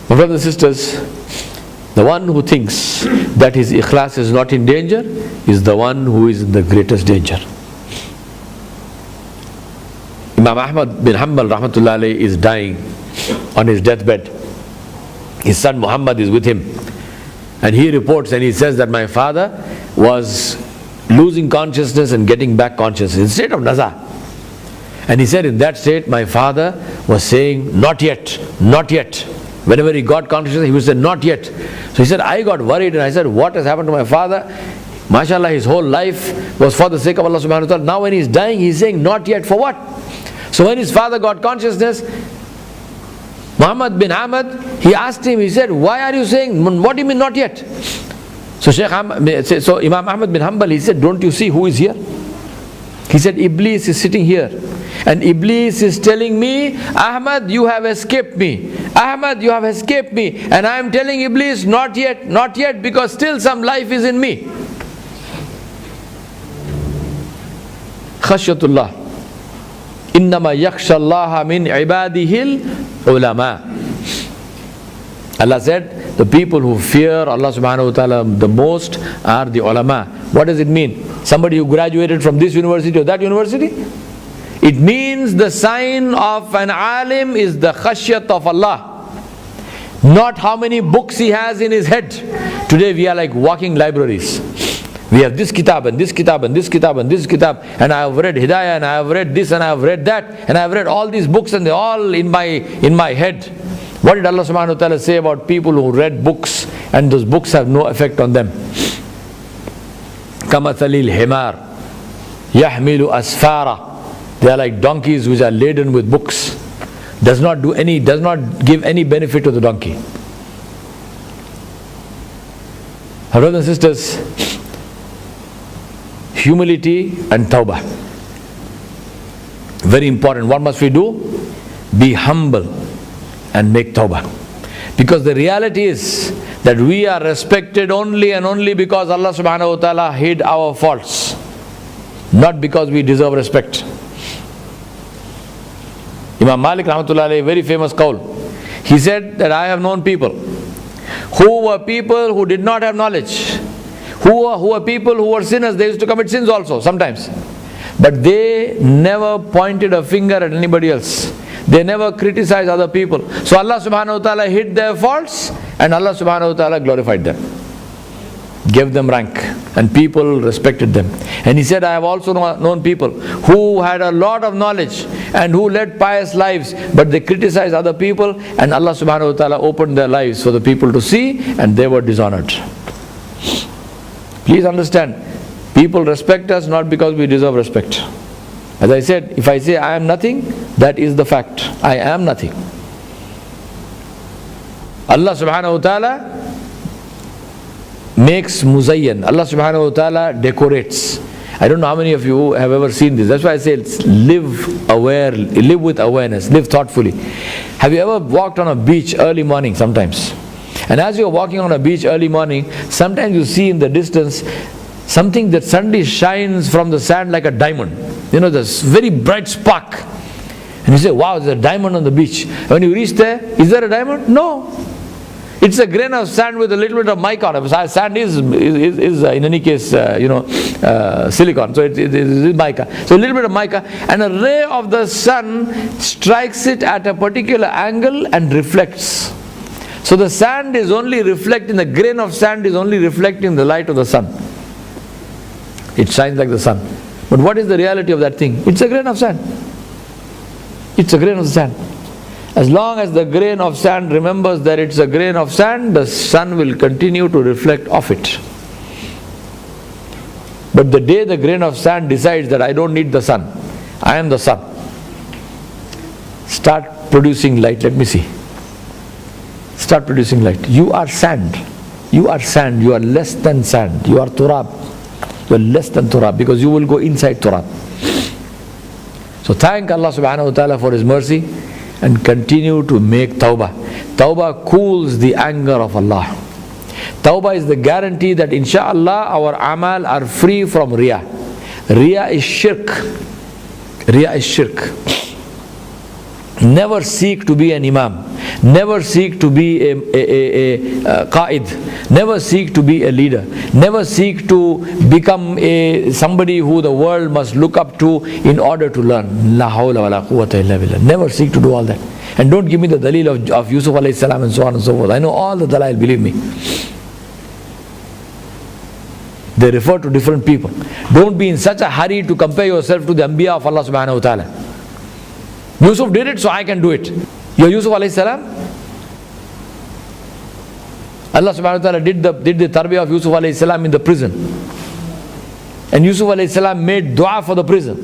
My brothers and sisters, the one who thinks that his ikhlas is not in danger is the one who is in the greatest danger. Imam Ahmad bin Hanbal rahmatullah alayhi is dying on his deathbed. His son Muhammad is with him. And he reports and he says that my father was losing consciousness and getting back consciousness in state of naza. And he said in that state my father was saying, not yet, not yet. Whenever he got consciousness, he would say, not yet. So he said, I got worried and I said, what has happened to my father? MashaAllah, his whole life was for the sake of Allah subhanahu wa ta'ala. Now when he's dying, he's saying, not yet, for what? So when his father got consciousness, Muhammad bin Ahmad, he asked him, he said, why are you saying, what do you mean not yet? So Imam Ahmad bin Hanbal, he said, don't you see who is here? He said, Iblis is sitting here. And Iblis is telling me, Ahmad, you have escaped me. Ahmad, you have escaped me. And I am telling Iblis, not yet, because still some life is in me. Khashyatullah. Innama yakhshallaha min ibadihil ulama. Allah said, the people who fear Allah subhanahu wa ta'ala the most are the ulama. What does it mean? Somebody who graduated from this university or that university? It means the sign of an alim is the khashyat of Allah. Not how many books he has in his head. Today we are like walking libraries. We have this kitab and this kitab and this kitab and this kitab, and I have read Hidayah and I have read this and I have read that, and I have read all these books and they're all in my head. What did Allah subhanahu wa ta'ala say about people who read books and those books have no effect on them? Kamathalil himar yahmilu asfara. They are like donkeys which are laden with books. Does not give any benefit to the donkey. Our brothers and sisters, humility and tawbah. Very important. What must we do? Be humble and make tawbah. Because the reality is that we are respected only and only because Allah subhanahu wa ta'ala hid our faults. Not because we deserve respect. Imam Malik rahmatullah alayhi, very famous qawl. He said that I have known people who did not have knowledge. Who were people who were sinners. They used to commit sins also sometimes. But they never pointed a finger at anybody else. They never criticized other people. So Allah subhanahu wa ta'ala hid their faults and Allah subhanahu wa ta'ala glorified them. Gave them rank and people respected them. And he said, I have also known people who had a lot of knowledge and who led pious lives, but they criticized other people and Allah subhanahu wa ta'ala opened their lives for the people to see and they were dishonored. Please understand, people respect us not because we deserve respect. As I said, if I say I am nothing, that is the fact. I am nothing. Allah subhanahu wa ta'ala makes muzayyan. Allah subhanahu wa ta'ala decorates. I don't know how many of you have ever seen this. That's why I say live aware, live with awareness, live thoughtfully. Have you ever walked on a beach early morning sometimes? And as you're walking on a beach early morning, sometimes you see in the distance something that suddenly shines from the sand like a diamond. You know, this very bright spark. And you say, wow, there's a diamond on the beach. When you reach there, is there a diamond? No. It's a grain of sand with a little bit of mica on it. Sand is in any case, silicon. So it is mica. So a little bit of mica. And a ray of the sun strikes it at a particular angle and reflects. So the sand is only reflecting, the grain of sand is only reflecting the light of the sun. It shines like the sun. But what is the reality of that thing? It's a grain of sand. It's a grain of sand. As long as the grain of sand remembers that it's a grain of sand, the sun will continue to reflect off it. But the day the grain of sand decides that I don't need the sun, I am the sun, start producing light. Let me see. Start producing light. You are sand. You are sand. You are less than sand. You are turab. You are less than turab because you will go inside turab. So thank Allah subhanahu wa ta'ala for His mercy and continue to make tawbah. Tawbah cools the anger of Allah. Tawbah is the guarantee that insha'Allah our amal are free from riya. Riya is shirk. Riya is shirk. Never seek to be an imam. Never seek to be a qa'id. Never seek to be a leader. Never seek to become somebody who the world must look up to in order to learn. La hawla wa la quwwata illa billah. Never seek to do all that. And don't give me the dalil of Yusuf alayhi salam and so on and so forth. I know all the dalail, believe me. They refer to different people. Don't be in such a hurry to compare yourself to the Anbiya of Allah subhanahu wa ta'ala. Yusuf did it, so I can do it. You're Yusuf alayhi salam. Allah subhanahu wa ta'ala did the tarbiyah of Yusuf alayhi salam in the prison. And Yusuf alayhi salam made dua for the prison.